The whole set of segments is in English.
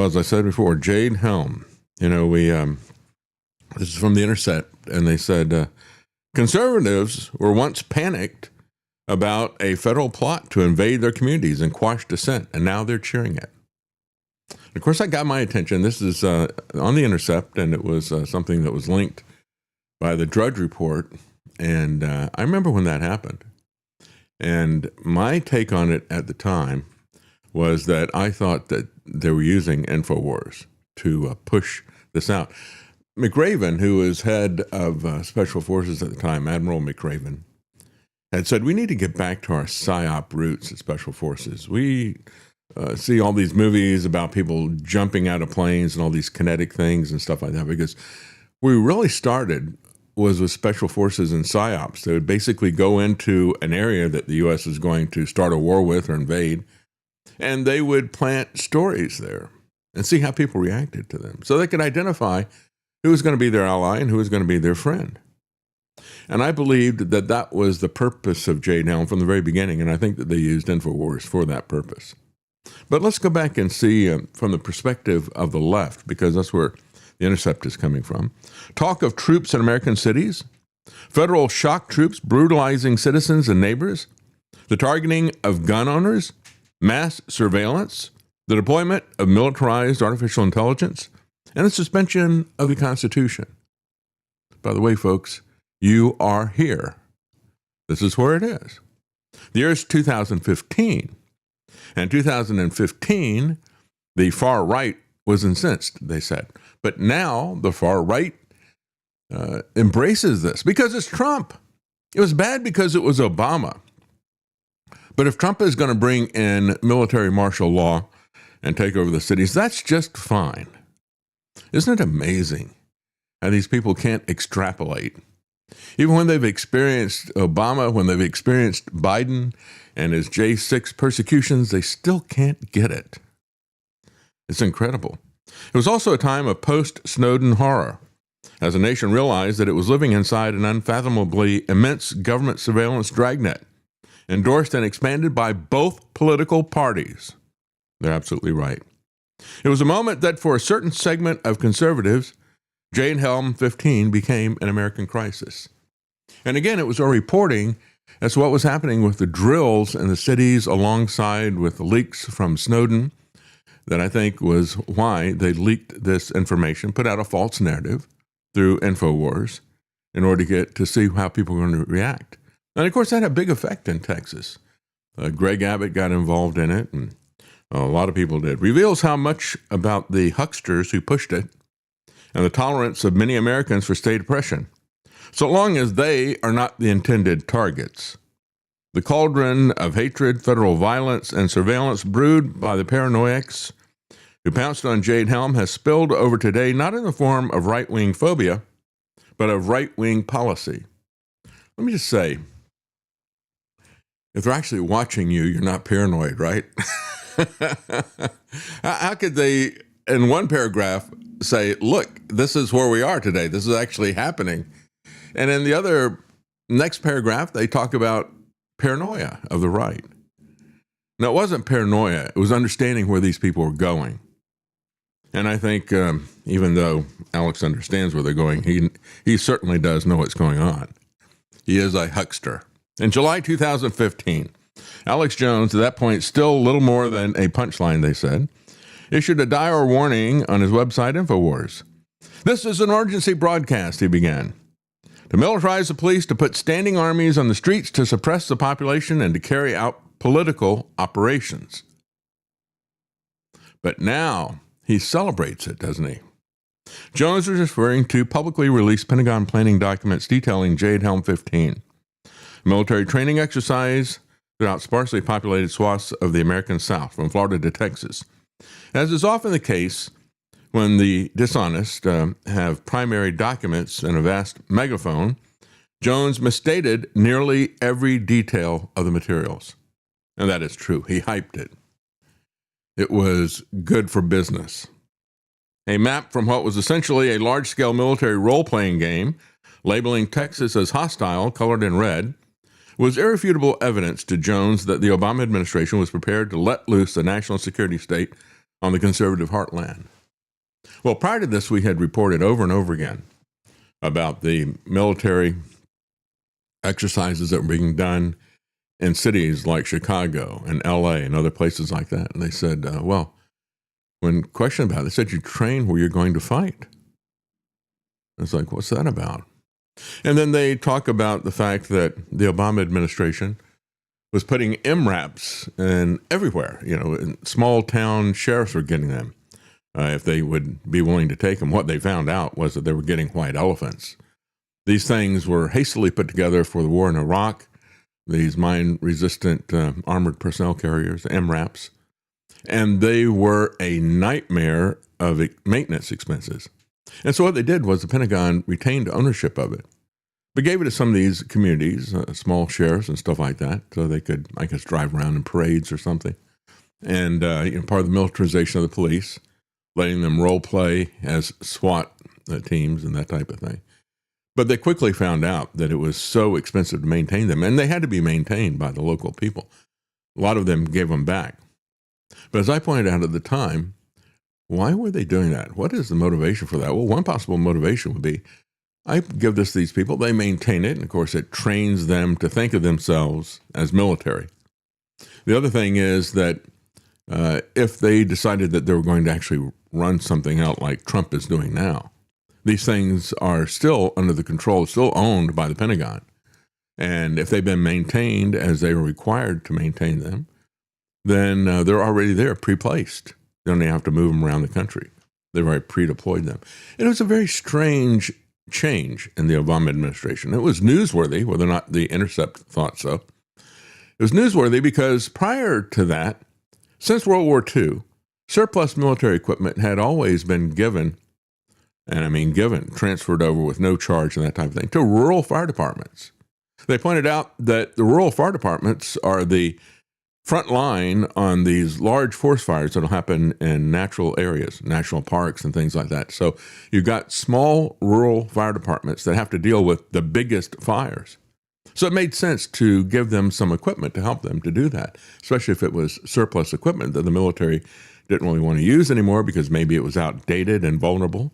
Well, as I said before, Jade Helm, this is from The Intercept, and they said, conservatives were once panicked about a federal plot to invade their communities and quash dissent, and now they're cheering it. Of course, that got my attention. This is on The Intercept, and it was something that was linked by the Drudge Report, and I remember when that happened. And my take on it at the time was that I thought that they were using InfoWars to push this out. McRaven, who was head of Special Forces at the time, Admiral McRaven, had said, we need to get back to our PSYOP roots at Special Forces. We see all these movies about people jumping out of planes and all these kinetic things and stuff like that, because where we really started was with Special Forces and PSYOPs. They would basically go into an area that the U.S. is going to start a war with or invade, and they would plant stories there and see how people reacted to them, so they could identify who was going to be their ally and who was going to be their friend. And I believed that that was the purpose of Jade Helm from the very beginning, and I think that they used InfoWars for that purpose. But let's go back and see from the perspective of the left, because that's where The Intercept is coming from. Talk of troops in American cities, federal shock troops brutalizing citizens and neighbors, the targeting of gun owners, mass surveillance, the deployment of militarized artificial intelligence, and the suspension of the Constitution. By the way, folks, you are here. This is where it is. The year is 2015. And 2015, the far right was incensed, they said. But now the far right embraces this because it's Trump. It was bad because it was Obama. But if Trump is going to bring in military martial law and take over the cities, that's just fine. Isn't it amazing how these people can't extrapolate? Even when they've experienced Obama, when they've experienced Biden and his J6 persecutions, they still can't get it. It's incredible. It was also a time of post-Snowden horror, as the nation realized that it was living inside an unfathomably immense government surveillance dragnet, endorsed and expanded by both political parties. They're absolutely right. It was a moment that for a certain segment of conservatives, Jade Helm 15 became an American crisis. And again, it was a reporting as to what was happening with the drills in the cities alongside with the leaks from Snowden that I think was why they leaked this information, put out a false narrative through InfoWars in order to get to see how people were going to react. And of course, that had a big effect in Texas. Greg Abbott got involved in it, and a lot of people did. Reveals how much about the hucksters who pushed it and the tolerance of many Americans for state oppression, so long as they are not the intended targets. The cauldron of hatred, federal violence, and surveillance brewed by the paranoiacs who pounced on Jade Helm has spilled over today, not in the form of right-wing phobia, but of right-wing policy. Let me just say, if they're actually watching you, you're not paranoid, right? How could they, in one paragraph, say, look, this is where we are today. This is actually happening. And in the other next paragraph, they talk about paranoia of the right. Now, it wasn't paranoia. It was understanding where these people were going. And I think even though Alex understands where they're going, he certainly does know what's going on. He is a huckster. In July 2015, Alex Jones, at that point still little more than a punchline, they said, issued a dire warning on his website, InfoWars. This is an emergency broadcast, he began. To militarize the police, to put standing armies on the streets, to suppress the population, and to carry out political operations. But now he celebrates it, doesn't he? Jones was referring to publicly released Pentagon planning documents detailing Jade Helm 15, a military training exercise throughout sparsely populated swaths of the American South, from Florida to Texas. As is often the case when the dishonest have primary documents and a vast megaphone, Jones misstated nearly every detail of the materials. And that is true. He hyped it. It was good for business. A map from what was essentially a large-scale military role-playing game, labeling Texas as hostile, colored in red, was irrefutable evidence to Jones that the Obama administration was prepared to let loose the national security state on the conservative heartland. Well, prior to this, we had reported over and over again about the military exercises that were being done in cities like Chicago and LA and other places like that. And they said, well, when questioned about it, they said, you train where you're going to fight. It's like, what's that about? And then they talk about the fact that the Obama administration was putting MRAPs in everywhere. And small town sheriffs were getting them if they would be willing to take them. What they found out was that they were getting white elephants. These things were hastily put together for the war in Iraq, these mine-resistant armored personnel carriers, MRAPs, and they were a nightmare of maintenance expenses. And so what they did was the Pentagon retained ownership of it, but gave it to some of these communities, small sheriffs and stuff like that, so they could, I guess, drive around in parades or something. And part of the militarization of the police, letting them role play as SWAT teams and that type of thing. But they quickly found out that it was so expensive to maintain them, and they had to be maintained by the local people. A lot of them gave them back. But as I pointed out at the time, why were they doing that? What is the motivation for that? Well, one possible motivation would be, I give this to these people, they maintain it, and of course it trains them to think of themselves as military. The other thing is that if they decided that they were going to actually run something out like Trump is doing now, these things are still under the control, still owned by the Pentagon. And if they've been maintained as they were required to maintain them, then they're already there, pre-placed. They don't even have to move them around the country. They've already pre-deployed them. And it was a very strange change in the Obama administration. It was newsworthy, whether or not The Intercept thought so. It was newsworthy because prior to that, since World War II, surplus military equipment had always been given, and I mean given, transferred over with no charge and that type of thing, to rural fire departments. They pointed out that the rural fire departments are the front line on these large forest fires that will happen in natural areas, national parks and things like that. So you've got small rural fire departments that have to deal with the biggest fires. So it made sense to give them some equipment to help them to do that, especially if it was surplus equipment that the military didn't really want to use anymore because maybe it was outdated and vulnerable.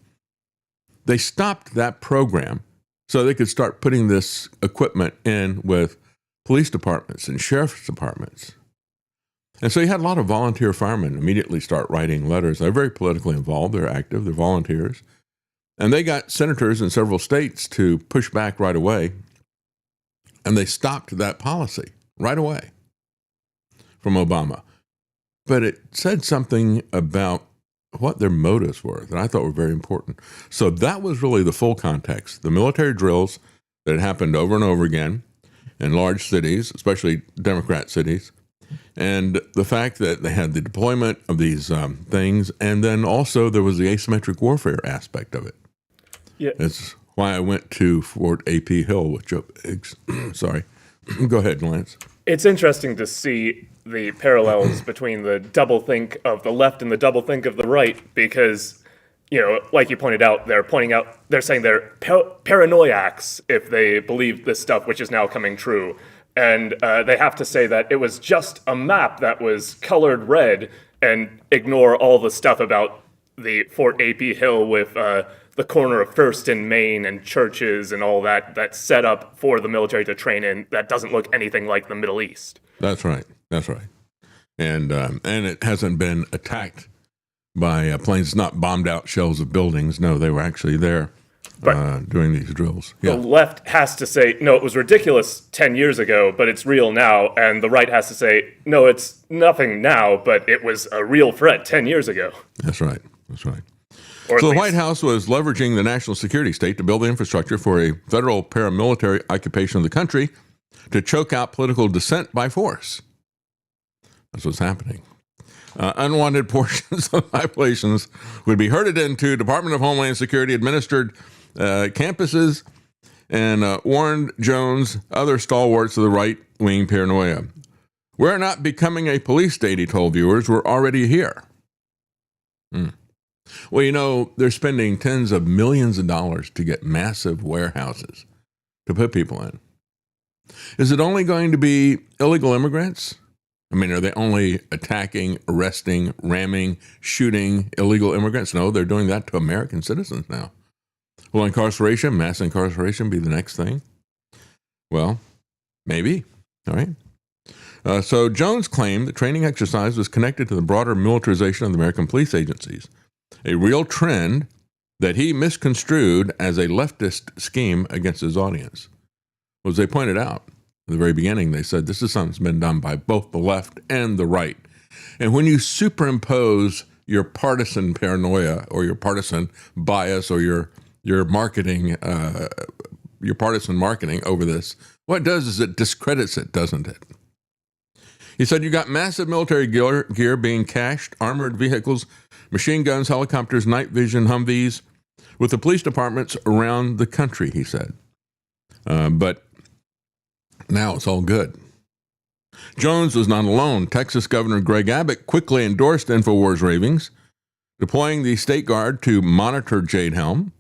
They stopped that program so they could start putting this equipment in with police departments and sheriff's departments. And so you had a lot of volunteer firemen immediately start writing letters. They're very politically involved. They're active. They're volunteers. And they got senators in several states to push back right away. And they stopped that policy right away from Obama. But it said something about what their motives were that I thought were very important. So that was really the full context. The military drills that had happened over and over again in large cities, especially Democrat cities, and the fact that they had the deployment of these things, and then also there was the asymmetric warfare aspect of it. Yeah. It's why I went to Fort A.P. Hill with Joe Biggs. Sorry. Go ahead, Lance. It's interesting to see the parallels between the doublethink of the left and the doublethink of the right, because, like you pointed out, they're saying they're paranoiacs if they believe this stuff, which is now coming true. And they have to say that it was just a map that was colored red and ignore all the stuff about the Fort A.P. Hill with the corner of First and Main and churches and all that that's set up for the military to train in that doesn't look anything like the Middle East. That's right. That's right. And it hasn't been attacked by planes, not bombed out shells of buildings. No, they were actually there doing these drills. Yeah. The left has to say, no, it was ridiculous 10 years ago, but it's real now. And the right has to say, no, it's nothing now, but it was a real threat 10 years ago. That's right. That's right. So the White House was leveraging the national security state to build the infrastructure for a federal paramilitary occupation of the country to choke out political dissent by force. That's what's happening. Unwanted portions of populations would be herded into Department of Homeland Security administered campuses, and warned Jones, other stalwarts of the right-wing paranoia. We're not becoming a police state, he told viewers. We're already here. Well, they're spending tens of millions of dollars to get massive warehouses to put people in. Is it only going to be illegal immigrants I mean, are they only attacking, arresting, ramming, shooting illegal immigrants? No, they're doing that to American citizens now. Will incarceration, mass incarceration, be the next thing? Well, maybe. All right. So Jones claimed that training exercise was connected to the broader militarization of the American police agencies, a real trend that he misconstrued as a leftist scheme against his audience. As they pointed out at the very beginning, they said this is something that's been done by both the left and the right. And when you superimpose your partisan paranoia or your partisan bias or your marketing, your partisan marketing over this, what it does is it discredits it, doesn't it? He said you got massive military gear being cached, armored vehicles, machine guns, helicopters, night vision, Humvees, with the police departments around the country, he said. But now it's all good. Jones was not alone. Texas Governor Greg Abbott quickly endorsed InfoWars ravings, deploying the State Guard to monitor Jade Helm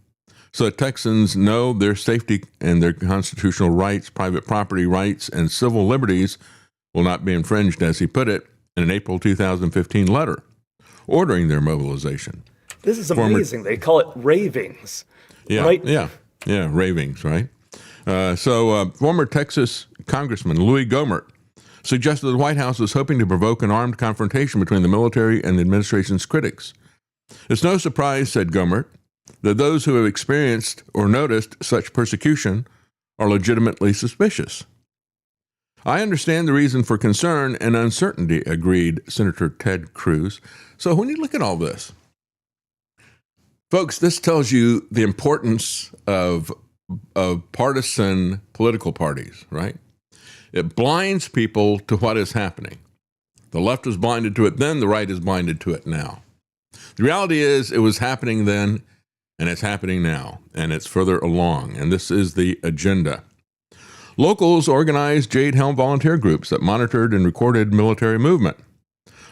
so that Texans know their safety and their constitutional rights, private property rights, and civil liberties will not be infringed, as he put it, in an April 2015 letter ordering their mobilization. This is amazing. They call it ravings. Yeah, right? yeah, ravings, right? Former Texas Congressman Louis Gov't suggested the White House was hoping to provoke an armed confrontation between the military and the administration's critics. It's no surprise, said Gov't, that those who have experienced or noticed such persecution are legitimately suspicious. I understand the reason for concern and uncertainty, agreed Senator Ted Cruz. So when you look at all this, folks, this tells you the importance of partisan political parties, right? It blinds people to what is happening. The left was blinded to it then, the right is blinded to it now. The reality is it was happening then, and it's happening now, and it's further along, and this is the agenda. Locals organized Jade Helm volunteer groups that monitored and recorded military movement.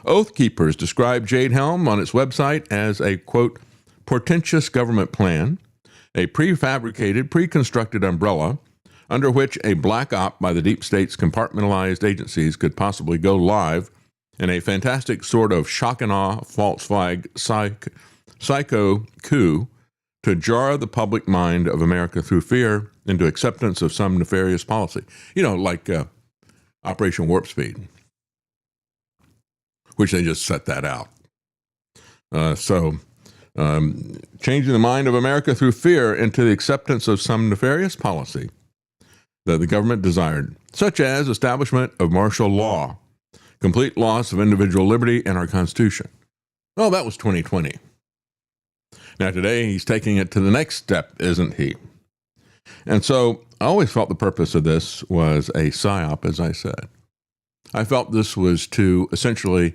Oath Keepers described Jade Helm on its website as a, quote, portentous government plan, a prefabricated, pre-constructed umbrella under which a black op by the deep state's compartmentalized agencies could possibly go live in a fantastic sort of shock and awe, false flag, psycho coup to jar the public mind of America through fear into acceptance of some nefarious policy. You know, like Operation Warp Speed, which they just set that out. Changing the mind of America through fear into the acceptance of some nefarious policy that the government desired, such as establishment of martial law, complete loss of individual liberty and our Constitution. Well, that was 2020. Now, today, he's taking it to the next step, isn't he? And so I always felt the purpose of this was a PSYOP, as I said. I felt this was to essentially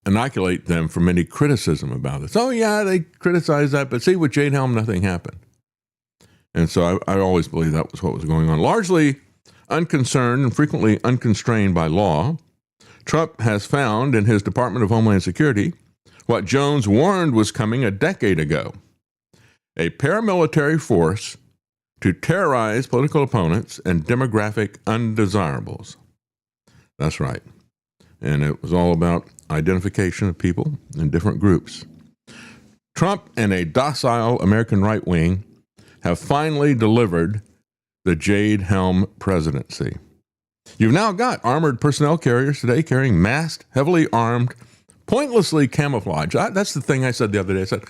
inoculate them from any criticism about this. Oh, yeah, they criticized that, but see, with Jade Helm, nothing happened. And so I always believed that was what was going on. Largely unconcerned and frequently unconstrained by law, Trump has found in his Department of Homeland Security what Jones warned was coming a decade ago: a paramilitary force to terrorize political opponents and demographic undesirables. That's right. And it was all about identification of people in different groups. Trump and a docile American right wing have finally delivered the Jade Helm presidency. You've now got armored personnel carriers today carrying masked, heavily armed, pointlessly camouflaged. That's the thing I said the other day. I said,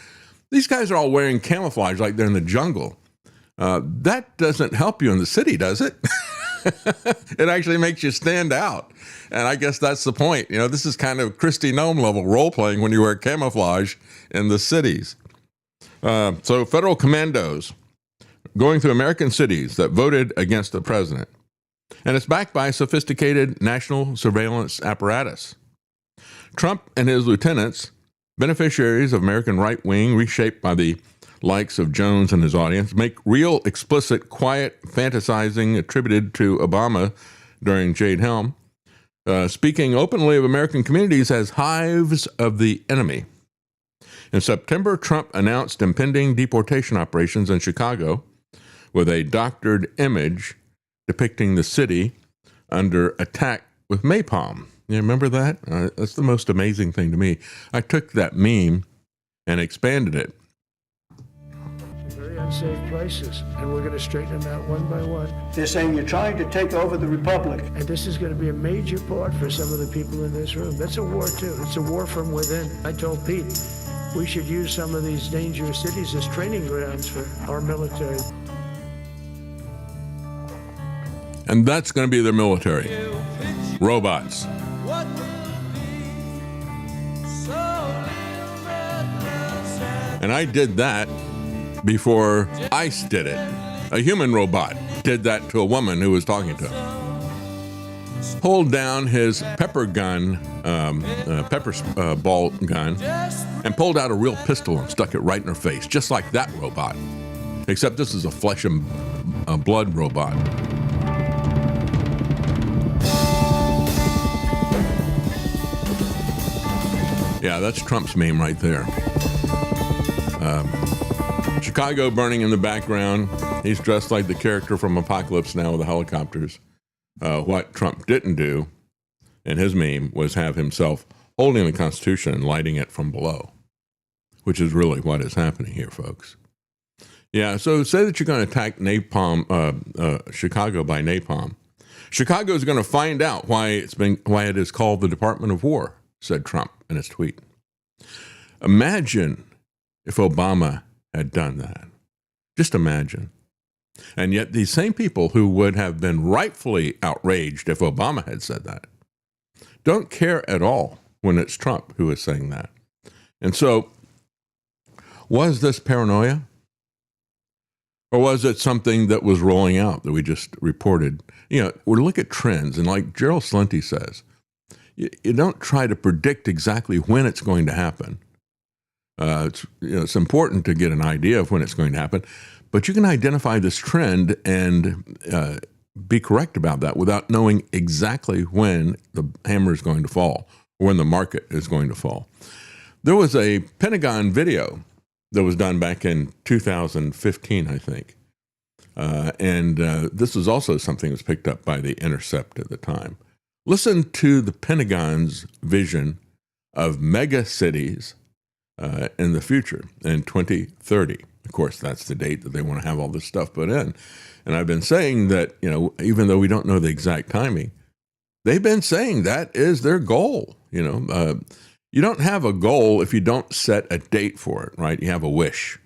these guys are all wearing camouflage like they're in the jungle. That doesn't help you in the city, does it? It actually makes you stand out. And I guess that's the point. You know, this is kind of Christy Nome level role-playing when you wear camouflage in the cities. So federal commandos going through American cities that voted against the president. And it's backed by a sophisticated national surveillance apparatus. Trump and his lieutenants, beneficiaries of American right wing reshaped by the likes of Jones and his audience, make real, explicit, quiet fantasizing attributed to Obama during Jade Helm, speaking openly of American communities as hives of the enemy. In September, Trump announced impending deportation operations in Chicago with a doctored image depicting the city under attack with napalm. You remember that? That's the most amazing thing to me. I took that meme and expanded it. Very unsafe places, and we're going to straighten them out one by one. They're saying you're trying to take over the republic. And this is going to be a major part for some of the people in this room. That's a war, too. It's a war from within. I told Pete, we should use some of these dangerous cities as training grounds for our military. And that's going to be their military. Robots. And I did that before ICE did it. A human robot did that to a woman who was talking to him. Pulled down his pepper gun, ball gun, and pulled out a real pistol and stuck it right in her face, just like that robot. Except this is a flesh and blood robot. Yeah, that's Trump's meme right there. Chicago burning in the background. He's dressed like the character from Apocalypse Now with the helicopters. What Trump didn't do in his meme was have himself holding the Constitution and lighting it from below, which is really what is happening here, folks. Yeah, so say that you're going to attack Chicago by napalm. Chicago is going to find out why it is called the Department of War, said Trump in his tweet. Imagine if Obama had done that. Just imagine. And yet these same people who would have been rightfully outraged if Obama had said that don't care at all when it's Trump who is saying that. And so, was this paranoia? Or was it something that was rolling out that we just reported? You know, we look at trends, and like Gerald Slenti says, you don't try to predict exactly when it's going to happen. It's important to get an idea of when it's going to happen, but you can identify this trend and be correct about that without knowing exactly when the hammer is going to fall or when the market is going to fall. There was a Pentagon video that was done back in 2015, I think. And this was also something that was picked up by The Intercept at the time. Listen to the Pentagon's vision of mega cities in the future in 2030. Of course, that's the date that they want to have all this stuff put in. And I've been saying that, even though we don't know the exact timing, they've been saying that is their goal. You don't have a goal if you don't set a date for it, right? You have a wish.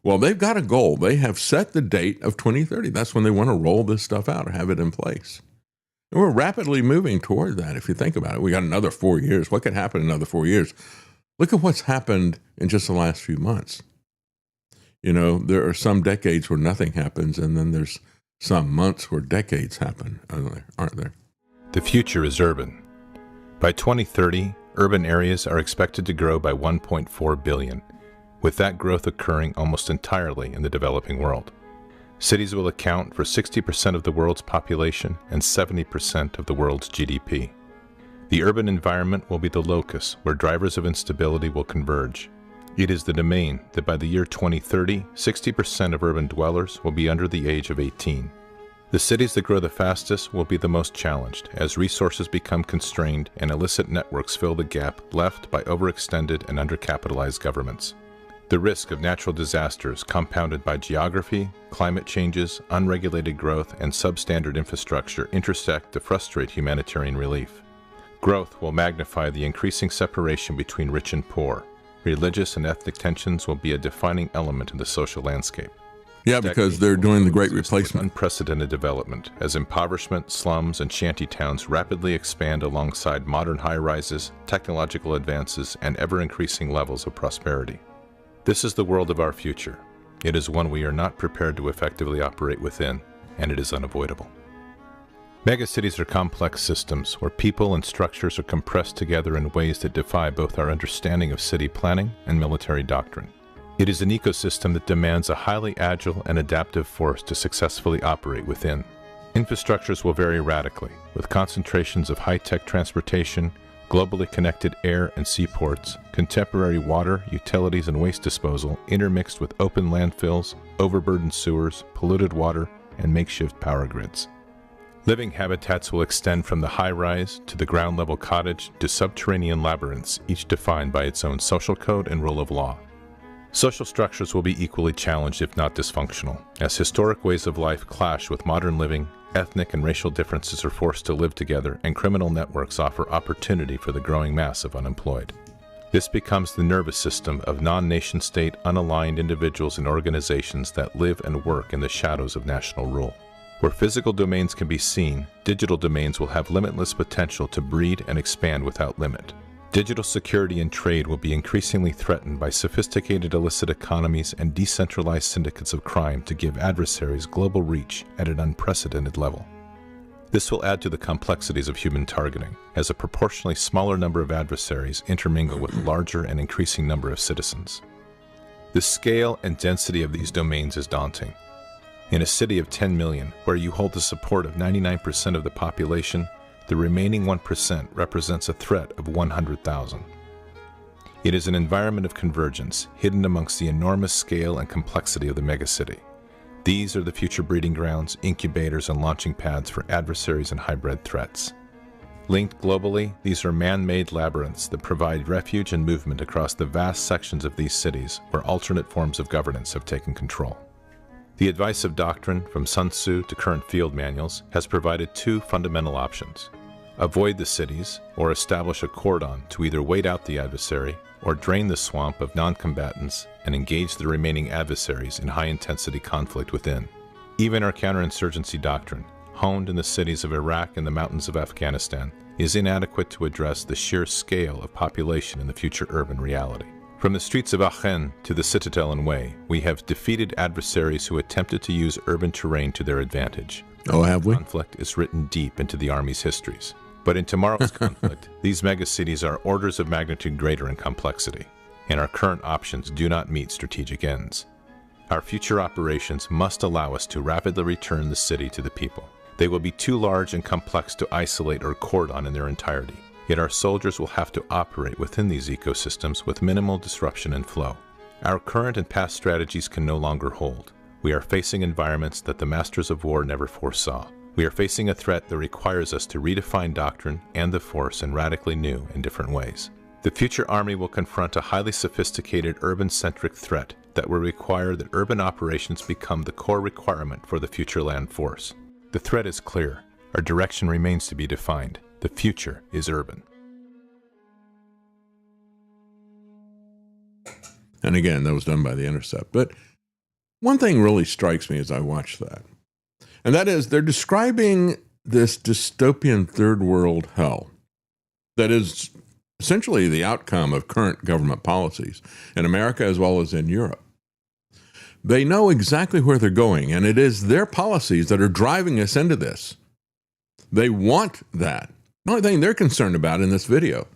Well, they've got a goal. They have set the date of 2030. That's when they want to roll this stuff out or have it in place. And we're rapidly moving toward that, if you think about it. We got another 4 years. What could happen in another 4 years? Look at what's happened in just the last few months. There are some decades where nothing happens, and then there's some months where decades happen, aren't there? The future is urban. By 2030, urban areas are expected to grow by 1.4 billion, with that growth occurring almost entirely in the developing world. Cities will account for 60% of the world's population and 70% of the world's GDP. The urban environment will be the locus where drivers of instability will converge. It is the domain that by the year 2030, 60% of urban dwellers will be under the age of 18. The cities that grow the fastest will be the most challenged as resources become constrained and illicit networks fill the gap left by overextended and undercapitalized governments. The risk of natural disasters compounded by geography, climate changes, unregulated growth, and substandard infrastructure intersect to frustrate humanitarian relief. Growth will magnify the increasing separation between rich and poor. Religious and ethnic tensions will be a defining element in the social landscape. Yeah, because they're doing the Great Replacement. Unprecedented development as impoverishment, slums, and shantytowns rapidly expand alongside modern high-rises, technological advances, and ever-increasing levels of prosperity. This is the world of our future. It is one we are not prepared to effectively operate within, and it is unavoidable. Megacities are complex systems where people and structures are compressed together in ways that defy both our understanding of city planning and military doctrine. It is an ecosystem that demands a highly agile and adaptive force to successfully operate within. Infrastructures will vary radically, with concentrations of high-tech transportation, globally connected air and seaports, contemporary water, utilities, and waste disposal intermixed with open landfills, overburdened sewers, polluted water, and makeshift power grids. Living habitats will extend from the high-rise to the ground-level cottage to subterranean labyrinths, each defined by its own social code and rule of law. Social structures will be equally challenged, if not dysfunctional, as historic ways of life clash with modern living, ethnic and racial differences are forced to live together, and criminal networks offer opportunity for the growing mass of unemployed. This becomes the nervous system of non-nation-state, unaligned individuals and organizations that live and work in the shadows of national rule. Where physical domains can be seen, digital domains will have limitless potential to breed and expand without limit. Digital security and trade will be increasingly threatened by sophisticated illicit economies and decentralized syndicates of crime to give adversaries global reach at an unprecedented level. This will add to the complexities of human targeting, as a proportionally smaller number of adversaries intermingle with a larger and increasing number of citizens. The scale and density of these domains is daunting. In a city of 10 million, where you hold the support of 99% of the population, the remaining 1% represents a threat of 100,000. It is an environment of convergence, hidden amongst the enormous scale and complexity of the megacity. These are the future breeding grounds, incubators, and launching pads for adversaries and hybrid threats. Linked globally, these are man-made labyrinths that provide refuge and movement across the vast sections of these cities where alternate forms of governance have taken control. The advice of doctrine, from Sun Tzu to current field manuals, has provided two fundamental options. Avoid the cities, or establish a cordon to either wait out the adversary or drain the swamp of non-combatants and engage the remaining adversaries in high-intensity conflict within. Even our counterinsurgency doctrine, honed in the cities of Iraq and the mountains of Afghanistan, is inadequate to address the sheer scale of population in the future urban reality. From the streets of Aachen to the Citadel and Way, we have defeated adversaries who attempted to use urban terrain to their advantage. Oh, have we? Conflict is written deep into the Army's histories. But in tomorrow's conflict, these megacities are orders of magnitude greater in complexity, and our current options do not meet strategic ends. Our future operations must allow us to rapidly return the city to the people. They will be too large and complex to isolate or cordon in their entirety. Yet our soldiers will have to operate within these ecosystems with minimal disruption and flow. Our current and past strategies can no longer hold. We are facing environments that the masters of war never foresaw. We are facing a threat that requires us to redefine doctrine and the force in radically new and different ways. The future Army will confront a highly sophisticated urban-centric threat that will require that urban operations become the core requirement for the future land force. The threat is clear. Our direction remains to be defined. The future is urban. And again, that was done by The Intercept. But one thing really strikes me as I watch that, and that is they're describing this dystopian third world hell that is essentially the outcome of current government policies in America as well as in Europe. They know exactly where they're going, and it is their policies that are driving us into this. They want that. The only thing they're concerned about in this video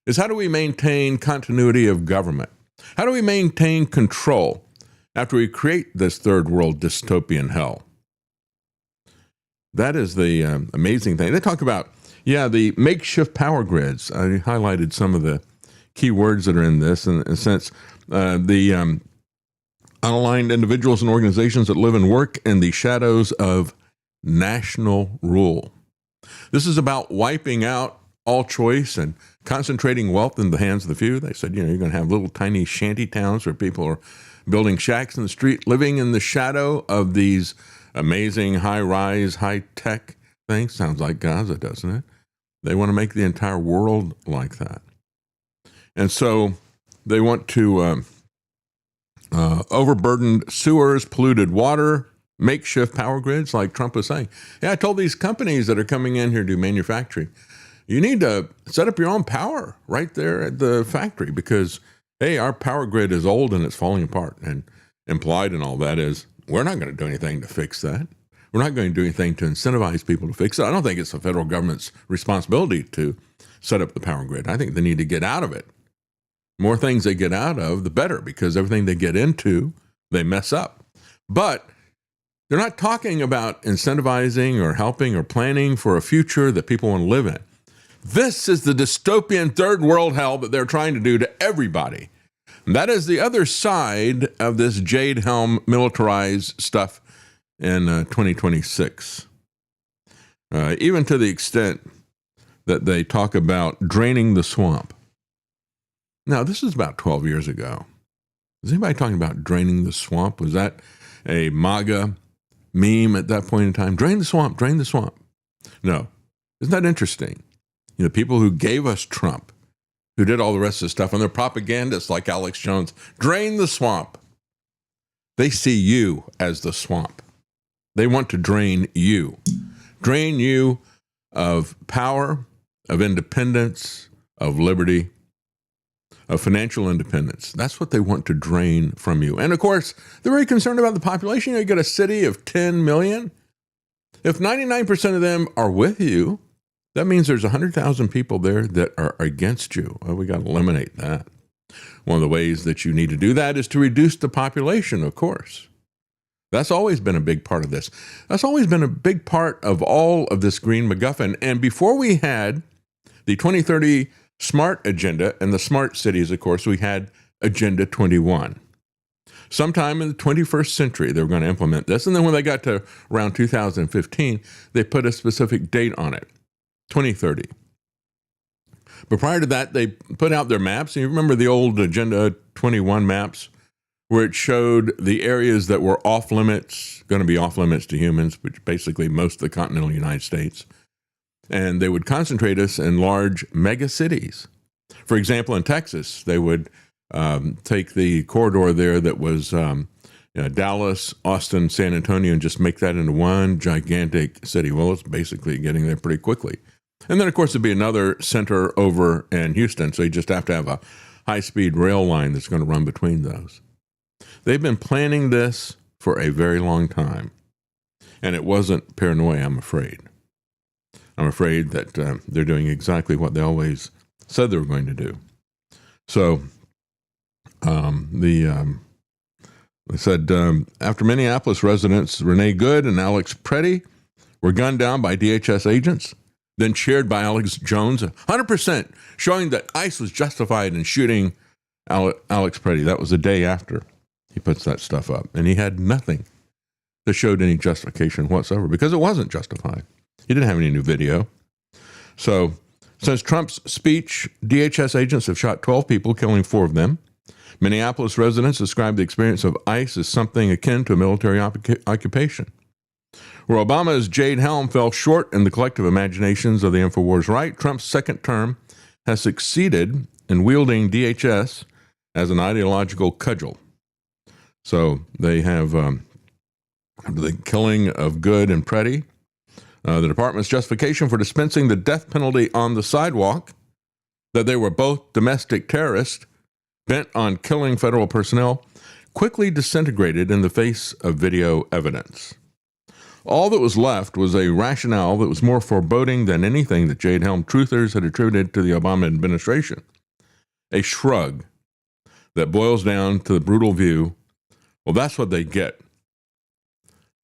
is how do we maintain continuity of government? How do we maintain control after we create this third world dystopian hell? That is the amazing thing. They talk about, the makeshift power grids. I highlighted some of the key words that are in this, in a sense, the unaligned individuals and organizations that live and work in the shadows of national rule. This is about wiping out all choice and concentrating wealth in the hands of the few. They said, you're going to have little tiny shanty towns where people are building shacks in the street, living in the shadow of these amazing high-rise, high-tech things. Sounds like Gaza, doesn't it? They want to make the entire world like that. And so they want to overburdened sewers, polluted water, makeshift power grids, like Trump was saying. I told these companies that are coming in here to do manufacturing, you need to set up your own power right there at the factory because, hey, our power grid is old and it's falling apart. And implied in all that is we're not going to do anything to fix that. We're not going to do anything to incentivize people to fix it. I don't think it's the federal government's responsibility to set up the power grid. I think they need to get out of it. More things they get out of, the better, because everything they get into, they mess up. But they're not talking about incentivizing or helping or planning for a future that people want to live in. This is the dystopian third world hell that they're trying to do to everybody. And that is the other side of this Jade Helm militarized stuff in 2026. even to the extent that they talk about draining the swamp. Now, this is about 12 years ago. Was anybody talking about draining the swamp? Was that a MAGA meme at that point in time? Drain the swamp, drain the swamp. No. Isn't that interesting? You know, people who gave us Trump, who did all the rest of the stuff, and they're propagandists like Alex Jones, drain the swamp. They see you as the swamp. They want to drain you of power, of independence, of liberty, of financial independence. That's what they want to drain from you. And of course, they're very concerned about the population. You got a city of 10 million. If 99% of them are with you, that means there's 100,000 people there that are against you. Well, we got to eliminate that. One of the ways that you need to do that is to reduce the population, of course. That's always been a big part of this. That's always been a big part of all of this green MacGuffin. And before we had the 2030 SMART agenda and the smart cities, of course, we had Agenda 21. Sometime in the 21st century, they were going to implement this. And then when they got to around 2015, they put a specific date on it, 2030. But prior to that, they put out their maps. And you remember the old Agenda 21 maps where it showed the areas that were off limits, going to be off limits to humans, which basically most of the continental United States. And they would concentrate us in large mega cities. For example, in Texas, they would take the corridor there that was Dallas, Austin, San Antonio, and just make that into one gigantic city. Well, it's basically getting there pretty quickly. And then, of course, there'd be another center over in Houston, so you just have to have a high-speed rail line that's going to run between those. They've been planning this for a very long time, and it wasn't paranoia, I'm afraid. I'm afraid that they're doing exactly what they always said they were going to do. So they said after Minneapolis residents Renee Good and Alex Preddy were gunned down by DHS agents, then cheered by Alex Jones, 100% showing that ICE was justified in shooting Alex Preddy. That was the day after he puts that stuff up. And he had nothing that showed any justification whatsoever because it wasn't justified. He didn't have any new video. So since Trump's speech, DHS agents have shot 12 people, killing 4 of them. Minneapolis residents described the experience of ICE as something akin to a military occupation. Where Obama's Jade Helm fell short in the collective imaginations of the InfoWars right, Trump's second term has succeeded in wielding DHS as an ideological cudgel. So they have the killing of Good and Preddy, the department's justification for dispensing the death penalty on the sidewalk, that they were both domestic terrorists bent on killing federal personnel, quickly disintegrated in the face of video evidence. All that was left was a rationale that was more foreboding than anything that Jade Helm truthers had attributed to the Obama administration. A shrug that boils down to the brutal view, well, that's what they get,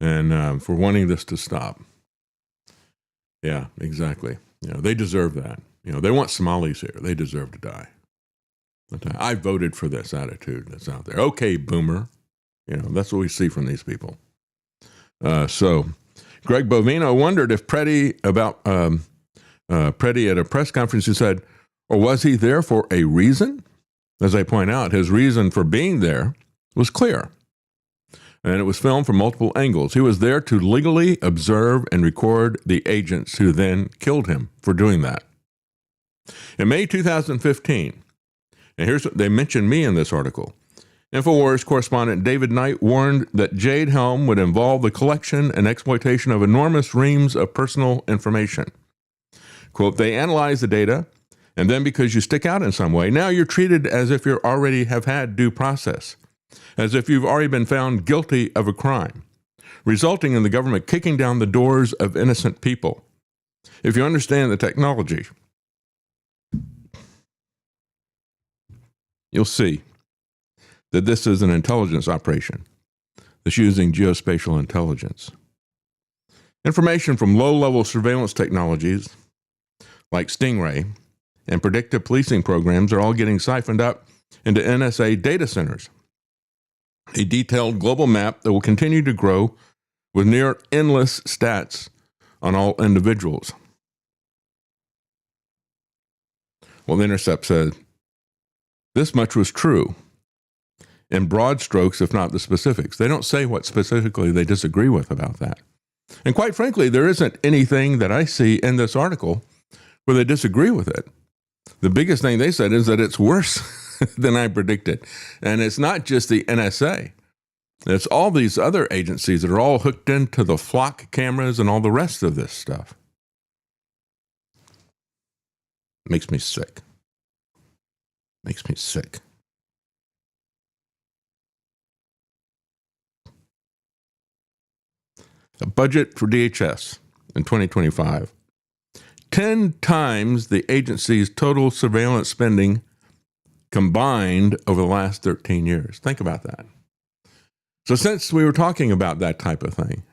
and for wanting this to stop. Yeah, exactly. You know, they deserve that. You know, they want Somalis here. They deserve to die. I voted for this attitude that's out there. Okay, boomer. You know, that's what we see from these people. So Greg Bovino wondered if Preddy at a press conference, he said, or was he there for a reason? As I point out, his reason for being there was clear. And it was filmed from multiple angles. He was there to legally observe and record the agents who then killed him for doing that. In May 2015, and here's what they mentioned me in this article, InfoWars correspondent David Knight warned that Jade Helm would involve the collection and exploitation of enormous reams of personal information. Quote, they analyze the data, and then because you stick out in some way, now you're treated as if you already have had due process, as if you've already been found guilty of a crime, resulting in the government kicking down the doors of innocent people. If you understand the technology, you'll see that this is an intelligence operation that's using geospatial intelligence. Information from low-level surveillance technologies like Stingray and predictive policing programs are all getting siphoned up into NSA data centers. A detailed global map that will continue to grow with near endless stats on all individuals. Well, The Intercept said, this much was true in broad strokes, if not the specifics. They don't say what specifically they disagree with about that. And quite frankly, there isn't anything that I see in this article where they disagree with it. The biggest thing they said is that it's worse than I predicted. And it's not just the NSA. It's all these other agencies that are all hooked into the flock cameras and all the rest of this stuff. Makes me sick. Makes me sick. A budget for DHS in 2025. 10 times the agency's total surveillance spending combined over the last 13 years. Think about that. So since we were talking about that type of thing,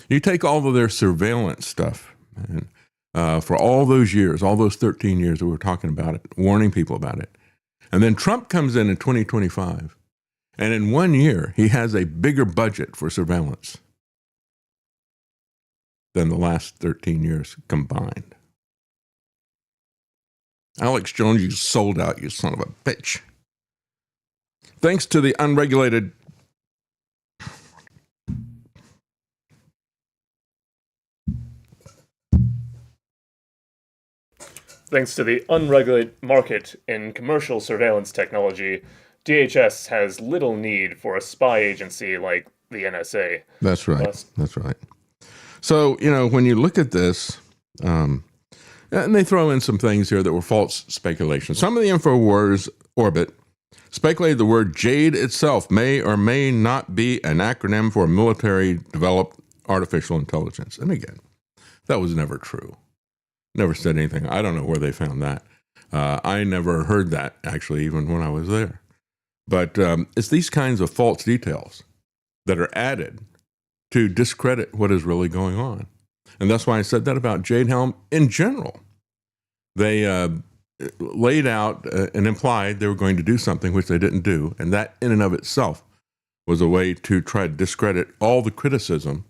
you take all of their surveillance stuff, and for all those years, all those 13 years that we were talking about it, warning people about it, and then Trump comes in 2025, and in 1 year, he has a bigger budget for surveillance than the last 13 years combined. Alex Jones, you sold out, you son of a bitch. Thanks to the unregulated Thanks to the unregulated market in commercial surveillance technology, DHS has little need for a spy agency like the NSA. That's right. That's right. So, when you look at this, and they throw in some things here that were false speculation. Some of the InfoWars orbit speculated the word Jade itself may or may not be an acronym for military-developed artificial intelligence. And again, that was never true. Never said anything. I don't know where they found that. I never heard that, actually, even when I was there. But it's these kinds of false details that are added to discredit what is really going on. And that's why I said that about Jade Helm in general. They laid out and implied they were going to do something which they didn't do. And that in and of itself was a way to try to discredit all the criticism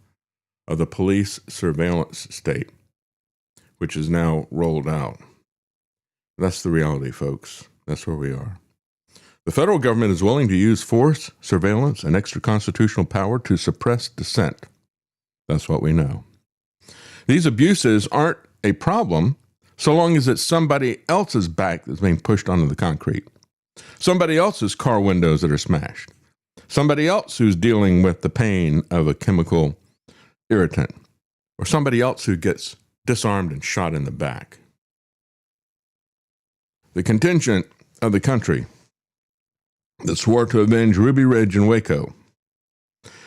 of the police surveillance state, which is now rolled out. That's the reality, folks. That's where we are. The federal government is willing to use force, surveillance, and extra constitutional power to suppress dissent. That's what we know. These abuses aren't a problem so long as it's somebody else's back that's being pushed onto the concrete, somebody else's car windows that are smashed, somebody else who's dealing with the pain of a chemical irritant, or somebody else who gets disarmed and shot in the back. The contingent of the country that swore to avenge Ruby Ridge and Waco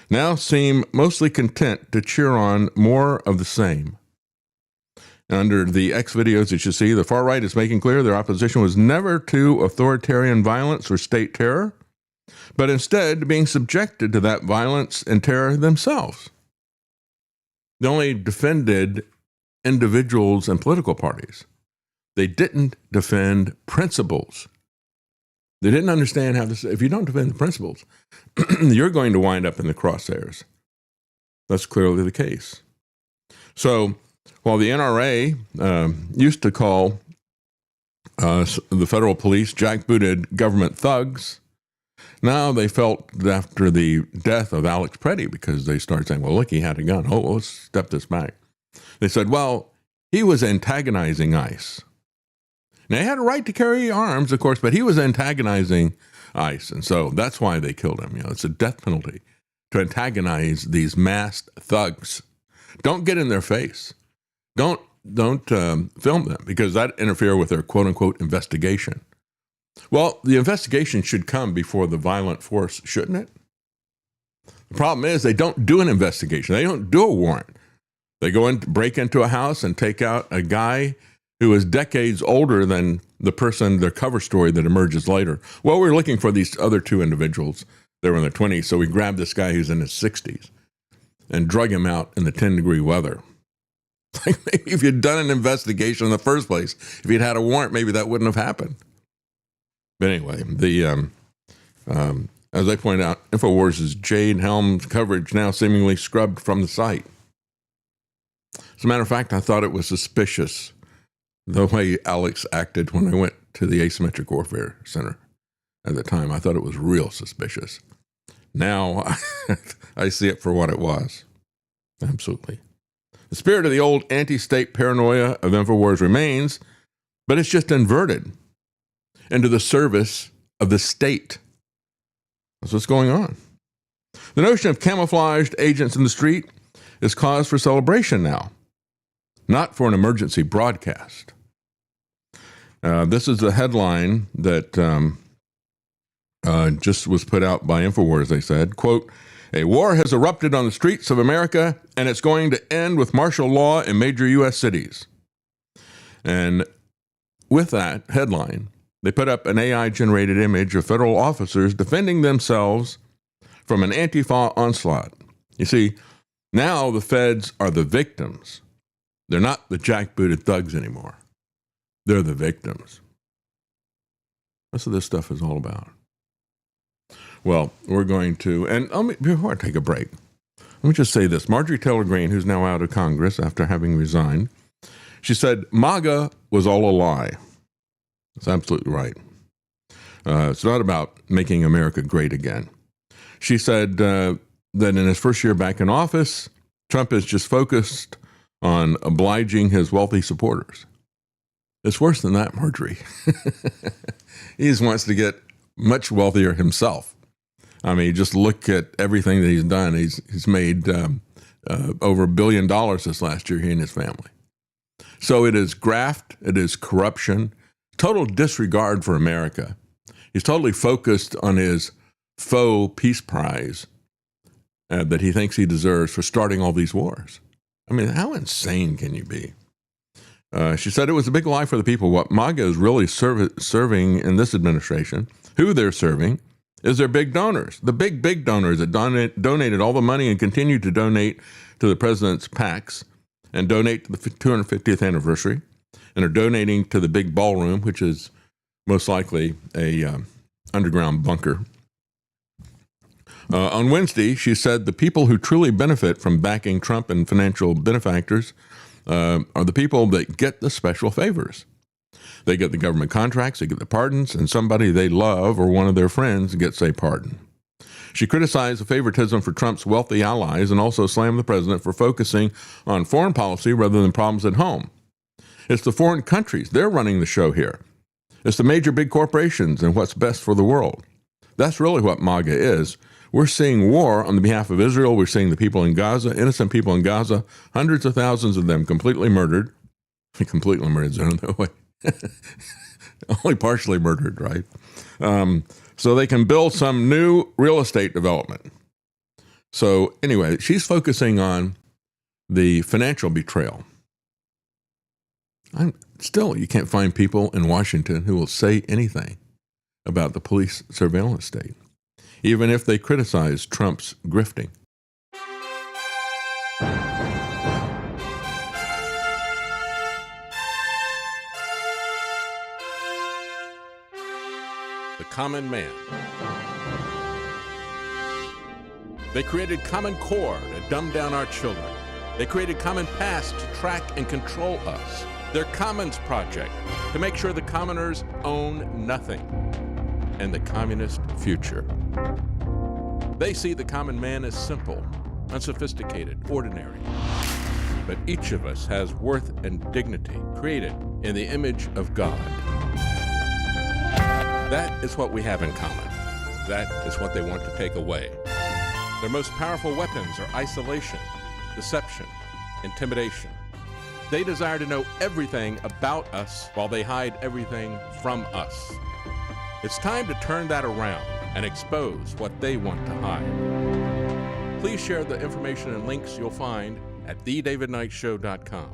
now seem mostly content to cheer on more of the same. Under the X videos that you see, the far right is making clear their opposition was never to authoritarian violence or state terror, but instead being subjected to that violence and terror themselves. They only defended individuals and political parties. They didn't defend principles. They didn't understand how this, if you don't defend the principles, you're going to wind up in the crosshairs. That's clearly the case. So while the NRA used to call the federal police jackbooted government thugs, now they felt after the death of Alex Preddy, because they started saying, well, look, he had a gun. Oh, let's step this back. They said, well, he was antagonizing ICE. Now, he had a right to carry arms, of course, but he was antagonizing ICE. And so that's why they killed him. It's a death penalty to antagonize these masked thugs. Don't get in their face. Don't film them, because that interfere with their quote unquote investigation. Well, the investigation should come before the violent force, shouldn't it? The problem is they don't do an investigation. They don't do a warrant. They go in, break into a house and take out a guy who is decades older than the person, their cover story that emerges later. Well, we're looking for these other two individuals. They were in their 20s, so we grabbed this guy who's in his 60s and drug him out in the 10-degree weather. Like, maybe if you'd done an investigation in the first place, if you'd had a warrant, maybe that wouldn't have happened. But anyway, as I pointed out, InfoWars' Jade Helm coverage now seemingly scrubbed from the site. As a matter of fact, I thought it was suspicious the way Alex acted when I went to the Asymmetric Warfare Center at the time. I thought it was real suspicious. Now I see it for what it was. Absolutely. The spirit of the old anti-state paranoia of InfoWars remains, but it's just inverted into the service of the state. That's what's going on. The notion of camouflaged agents in the street is cause for celebration now, not for an emergency broadcast. This is the headline that just was put out by InfoWars. They said, quote, "A war has erupted on the streets of America, and it's going to end with martial law in major U.S. cities." And with that headline, they put up an AI-generated image of federal officers defending themselves from an Antifa onslaught. You see, now the feds are the victims. They're not the jackbooted thugs anymore. They're the victims. That's what this stuff is all about. Well, we're going to, and before I take a break, let me just say this. Marjorie Taylor Greene, who's now out of Congress after having resigned, she said, MAGA was all a lie. That's absolutely right. It's not about making America great again. She said that in his first year back in office, Trump is just focused on obliging his wealthy supporters. It's worse than that, Marjorie. He just wants to get much wealthier himself. I mean, just look at everything that he's done. He's made over $1 billion this last year, he and his family. So it is graft, it is corruption, total disregard for America. He's totally focused on his faux peace prize that he thinks he deserves for starting all these wars. I mean, how insane can you be? She said it was a big lie for the people. What MAGA is really serving in this administration, who they're serving, is their big donors. The big donors that donated all the money and continue to donate to the president's PACs and donate to the 250th anniversary and are donating to the big ballroom, which is most likely a underground bunker. On Wednesday, she said the people who truly benefit from backing Trump and financial benefactors are the people that get the special favors. They get the government contracts, they get the pardons, and somebody they love or one of their friends gets a pardon. She criticized the favoritism for Trump's wealthy allies and also slammed the president for focusing on foreign policy rather than problems at home. It's the foreign countries. They're running the show here. It's the major big corporations and what's best for the world. That's really what MAGA is. We're seeing war on the behalf of Israel. We're seeing the people in Gaza, innocent people in Gaza, hundreds of thousands of them completely murdered. Completely murdered, no way. Only partially murdered, right? So they can build some new real estate development. So anyway, she's focusing on the financial betrayal. You can't find people in Washington who will say anything about the police surveillance state, even if they criticize Trump's grifting. The common man. They created Common Core to dumb down our children. They created Common Pass to track and control us. Their Commons Project to make sure the commoners own nothing. And the communist future. They see the common man as simple, unsophisticated, ordinary. But each of us has worth and dignity created in the image of God. That is what we have in common. That is what they want to take away. Their most powerful weapons are isolation, deception, intimidation. They desire to know everything about us while they hide everything from us. It's time to turn that around and expose what they want to hide. Please share the information and links you'll find at davidknightshow.com.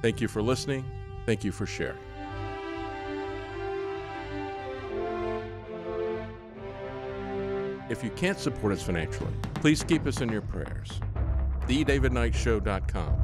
Thank you for listening. Thank you for sharing. If you can't support us financially, please keep us in your prayers. davidknightshow.com.